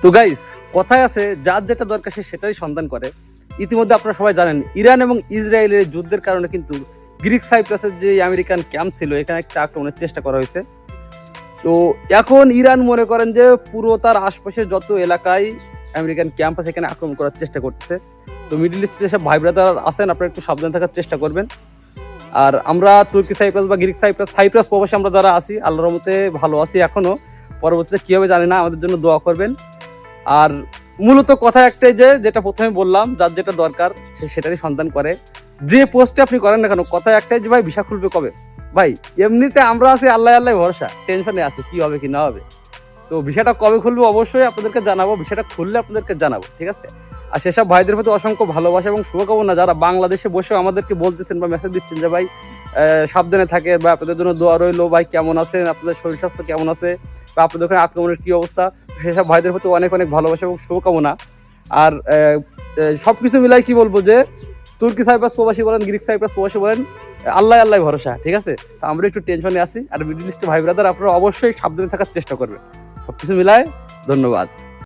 তো গাইস, কথায় আছে যার যেটা দরকার সে সেটাই সন্ধান করে। ইতিমধ্যে আপনারা সবাই জানেন ইরান এবং ইসরায়েলের যুদ্ধের কারণে কিন্তু গ্রিক সাইপ্রাসের যে আমেরিকান ক্যাম্প ছিল এখানে একটা আক্রমণের চেষ্টা করা হয়েছে। তো এখন ইরান মনে করেন যে পুরো তার আশপাশের যত এলাকায় আমেরিকান ক্যাম্প আছে এখানে আক্রমণ করার চেষ্টা করতেছে। তো মিডল ইস্টে যেসব ভাই ব্রাদার আছেন আপনারা একটু সাবধান থাকার চেষ্টা করবেন। আর আমরা তুর্কি সাইপ্রাস বা গ্রিক সাইপ্রাস প্রবাসী আমরা যারা আছি আল্লাহর রহমতে ভালো আছি এখনো। পরবর্তীতে কি হবে জানি না, আমাদের জন্য দোয়া করবেন। আর মূলত কথা একটাই যে যেটা প্রথমে বললাম, যার যেটা দরকার সে সেটারই সন্ধান করে। যে পোস্টে আপনি করেন না কেন, কথা একটাই যে ভাই ভিসা খুলবে কবে। ভাই এমনিতে আমরা আছি আল্লাহ আল্লাহ ভরসা, টেনশনে আছি কি হবে কি না হবে। তো ভিসাটা কবে খুলবে অবশ্যই আপনাদেরকে জানাবো, ভিসাটা খুললে আপনাদেরকে জানাবো, ঠিক আছে। আর সেসব ভাইদের প্রতি অসংখ্য ভালোবাসা এবং শুভকামনা যারা বাংলাদেশে বসেও আমাদেরকে বলতেছেন বা মেসেজ দিচ্ছেন যে ভাই সাবধানে থাকে বা আপনাদের জন্য দোয়া রইলো, ভাই কেমন আছেন, আপনাদের শরীর স্বাস্থ্য কেমন আছে বা আপনাদের ওখানে আক্রমণের কি অবস্থা। সেসব ভাইদের প্রতি অনেক অনেক ভালোবাসা এবং শুভকামনা। আর সবকিছু মিলাই কি বলবো যে তুর্কি সাইপ্রাস প্রবাসী বলেন, গ্রিক সাইপ্রাস প্রবাসী বলেন, আল্লাহ আল্লাহ ভরসা, ঠিক আছে। তো আমরা একটু টেনশনে আছি। আর মিডল ইস্টে ভাই ব্রাদার আপনারা অবশ্যই সাবধানে থাকার চেষ্টা করবেন। সবকিছু মিলায় ধন্যবাদ।